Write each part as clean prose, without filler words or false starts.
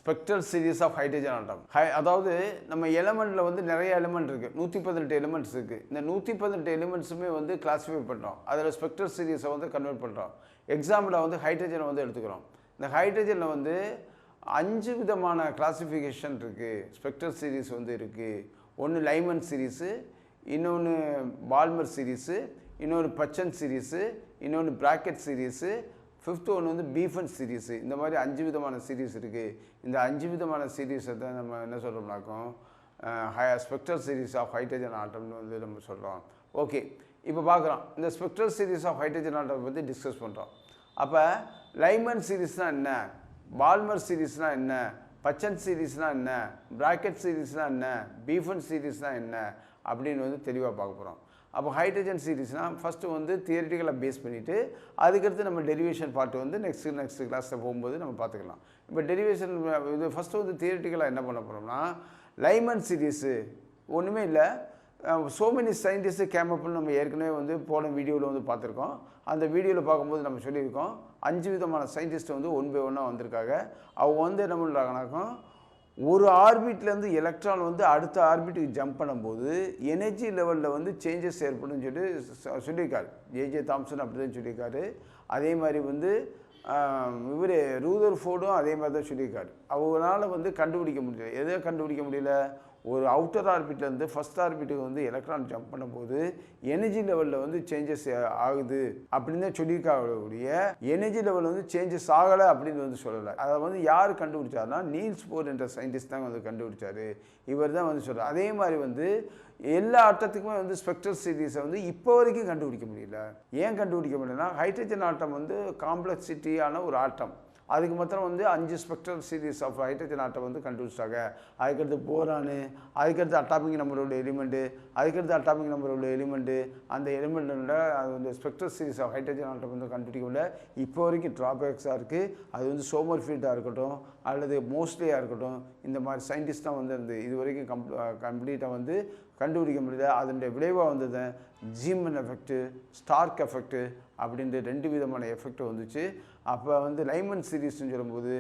Spectral series of hydrogen atom. அதாவது நம்ம எலிமெண்ட்டில் வந்து நிறைய எலிமெண்ட் இருக்குது, 118 எலிமெண்ட்ஸ் இருக்குது. இந்த 118 எலிமெண்ட்ஸுமே வந்து கிளாஸிஃபை பண்ணுறோம், அதில் ஸ்பெக்ட்ரல் சீரிஸை வந்து கன்வெர்ட் பண்ணுறோம். எக்ஸாம்பிளில் வந்து ஹைட்ரஜனை வந்து எடுத்துக்கிறோம். இந்த ஹைட்ரஜனில் வந்து 5 விதமான கிளாஸிஃபிகேஷன் இருக்குது, ஸ்பெக்ட்ரல் சீரிஸ் வந்து இருக்குது. ஒன்று லைமன் சீரிஸு, இன்னொன்று பால்மர் சீரிஸு, இன்னொன்று பச்சன் சீரிஸு, இன்னொன்று பிராக்கெட் சீரிஸு, ஃபிஃப்த்து ஒன்று வந்து பீஃபன் சீரிஸு. இந்த மாதிரி 5 விதமான சீரிஸ் இருக்குது. இந்த 5 விதமான சீரிஸை தான் நம்ம என்ன சொல்கிறோம்னாக்கும் ஸ்பெக்ட்ரல் சீரிஸ் ஆஃப் ஹைட்ரஜன் ஆட்டம்னு வந்து நம்ம சொல்கிறோம். ஓகே, இப்போ பார்க்குறோம் இந்த spectral series of hydrogen atom பற்றி டிஸ்கஸ் பண்ணுறோம். அப்போ லைமன் சீரிஸ்னால் என்ன, பால்மர் சீரிஸ்னால் என்ன, பச்சன் சீரிஸ்னால் என்ன, பிராக்கெட் சீரிஸ்னால் என்ன, பீஃபன் சீரிஸ்னால் என்ன அப்படின்னு வந்து தெளிவாக பார்க்க போகிறோம். அப்போ ஹைட்ரஜன் சீரிஸ்னால் ஃபஸ்ட்டு வந்து தியரிட்டிக்கலாக பேஸ் பண்ணிவிட்டு அதுக்கடுத்து நம்ம டெரிவேஷன் பார்ட்டு வந்து நெக்ஸ்ட் கிளாஸில் போகும்போது நம்ம பார்த்துக்கலாம். இப்போ டெரிவேஷன் இது ஃபஸ்ட்டு வந்து தியரிட்டிக்கலாக என்ன பண்ண போகிறோம்னா, லைமன் சீரிஸு ஒன்றுமே இல்லை, ஸோ மெனி சயின்டிஸ்ட் கேம் அப்னு நம்ம ஏற்கனவே வந்து போன வீடியோவில் வந்து பார்த்துருக்கோம். அந்த வீடியோவில் பார்க்கும்போது நம்ம சொல்லியிருக்கோம் 5 விதமான சயின்டிஸ்ட் வந்து ஒன் பை ஒன்னாக வந்திருக்காங்க. அவங்க வந்து என்ன பண்ணுறாங்கனாக்கும், ஒரு ஆர்பிட்லேருந்து எலக்ட்ரான் வந்து அடுத்த ஆர்பிட்டுக்கு ஜம்ப் பண்ணும்போது எனர்ஜி லெவலில் வந்து சேஞ்சஸ் ஏற்படும் சொல்லியிருக்காரு. ஜே தாம்சன் அப்படி தான் சொல்லியிருக்காரு. அதே மாதிரி வந்து இவர் ரூதர்ஃபோர்டும் அதே மாதிரி தான் சொல்லியிருக்காரு. அவங்களால வந்து கண்டுபிடிக்க முடியல. எதை கண்டுபிடிக்க முடியல, ஒரு அவுட்டர் ஆர்பிட்லேருந்து ஃபஸ்ட் ஆர்பிட்டுக்கு வந்து எலக்ட்ரான் ஜம்ப் பண்ணும்போது எனர்ஜி லெவலில் வந்து சேஞ்சஸ் ஆகுது அப்படின்னு தான் சொல்லியிருக்காங்க. எனர்ஜி லெவலில் வந்து சேஞ்சஸ் ஆகலை அப்படின்னு வந்து சொல்லலை. அதை வந்து யார் கண்டுபிடிச்சாருன்னா நீல்ஸ் போர் என்ற சயின்டிஸ்ட் தான் வந்து கண்டுபிடிச்சார். இவர் தான் வந்து சொல்கிறார். அதே மாதிரி வந்து எல்லா ஆட்டத்துக்குமே வந்து ஸ்பெக்ட்ரல் சீரிஸை வந்து இப்போ வரைக்கும் கண்டுபிடிக்க முடியல. ஏன் கண்டுபிடிக்க முடியலன்னா, ஹைட்ரஜன் ஆட்டம் வந்து காம்ப்ளெக்சிட்டியான ஒரு ஆட்டம். அதுக்கு மாத்திரம் வந்து 5 spectral series of hydrogen atom வந்து கண்டுபிடிச்சிட்டாங்க. அதுக்கடுத்து போரானு, அதுக்கடுத்து அட்டாமிக் நம்பர் உள்ள எலிமெண்ட்டு, அதுக்கடுத்து அட்டாமிக் நம்பர் உள்ள எலிமெண்ட்டு, அந்த எலிமெண்ட்டில் அது வந்து spectral series of hydrogen atom வந்து கண்டுபிடிக்க முடியல. இப்போ வரைக்கும் ட்ராபேக்ஸாக இருக்குது. அது வந்து சோமர்ஃபீல்டாக இருக்கட்டும் அல்லது மோஸ்ட்லியாக இருக்கட்டும், இந்த மாதிரி சயின்டிஸ்ட் தான் வந்து இது வரைக்கும் கம்ப்ளீட்டாக வந்து கண்டுபிடிக்க முடியல. அதனுடைய விளைவாக வந்தது ஜீமன் எஃபெக்ட்டு, ஸ்டார்க் எஃபெக்ட்டு அப்படின்ற 2 விதமான எஃபெக்ட் வந்துச்சு. அப்போ வந்து லைமன் சீரிஸ்ன்னு சொல்லும்போது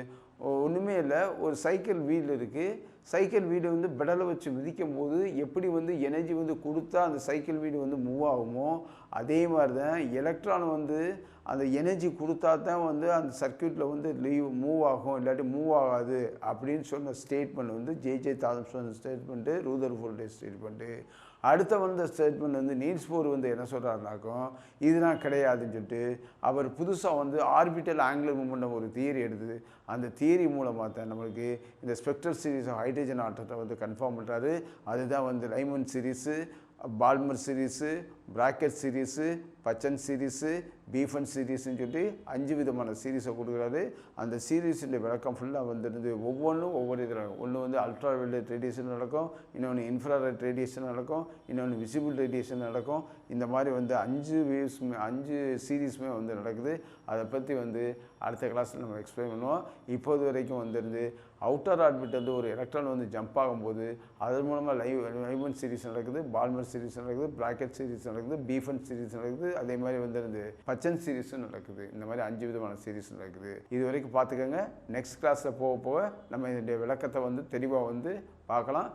ஒன்றுமே இல்லை, ஒரு சைக்கிள் வீல் இருக்குது. சைக்கிள் வீடு வந்து பெடலை வச்சு மிதிக்கும் போது எப்படி வந்து எனர்ஜி வந்து கொடுத்தா அந்த சைக்கிள் வீடு வந்து மூவ் ஆகுமோ, அதே மாதிரி தான் எலக்ட்ரான் வந்து அந்த எனர்ஜி கொடுத்தா தான் வந்து அந்த சர்க்கியூட்டில் வந்து மூவ் ஆகும், இல்லாட்டி மூவ் ஆகாது அப்படின்னு சொன்ன ஸ்டேட்மெண்ட் வந்து J Thomson statement, Rutherford statement. அடுத்த வந்த ஸ்டேட்மெண்ட் வந்து நீல்ஸ் போர் வந்து என்ன சொல்கிறாருனாக்கும், இதுதான் கிடையாதுன்னு சொல்லிட்டு அவர் புதுசாக வந்து ஆர்பிட்டல் ஆங்குலர் மூமெண்டம் ஒரு தியரி எடுத்து அந்த தியரி மூலமாக தான் நம்மளுக்கு இந்த ஸ்பெக்ட்ரல் சீரிஸ் ஆஃப் ஹைட்ரஜன் ஆட்டத்தை வந்து கன்ஃபார்ம் பண்ணுறாரு. அதுதான் வந்து Lyman series, Balmer series, Brackett series, Paschen series, Pfund சீரிஸ்ன்னு சொல்லி 5 விதமான சீரிஸை கொடுக்குறாரு. அந்த சீரிஸுடைய விளக்கம் ஃபுல்லாக வந்துருந்து ஒவ்வொன்றும் ஒவ்வொரு இதில் ஒன்று வந்து அல்ட்ரா வயலட் ரேடியேஷன் நடக்கும், இன்னொன்று இன்ஃப்ராரெட் ரேடியேஷன் நடக்கும், இன்னொன்று விசிபிள் ரேடியேஷன் நடக்கும். இந்த மாதிரி வந்து 5 சீரீஸுமே வந்து நடக்குது. அதை பற்றி வந்து அடுத்த கிளாஸில் நம்ம எக்ஸ்பிளைன் பண்ணுவோம். இப்போது வரைக்கும் வந்துருந்து அவுட்டர் ஆர்பிட் வந்து ஒரு எலக்ட்ரான் வந்து ஜம்ப் ஆகும்போது அதன் மூலமாக லைமன் சீரிஸ் நடக்குது, பால்மர் சீரிஸ் நடக்குது, பிராக்கெட் சீரிஸ் நடக்குது, பீஃபன் சீரிஸ் நடக்குது, அதே மாதிரி வந்துருந்து பச்சன் சீரிஸும் நடக்குது. இந்த மாதிரி 5 விதமான சீரிஸ் நடக்குது. இது வரைக்கும் பார்த்துக்கோங்க. நெக்ஸ்ட் கிளாஸில் போக போக நம்ம இதனுடைய விளக்கத்தை வந்து தெளிவாக வந்து பார்க்கலாம்.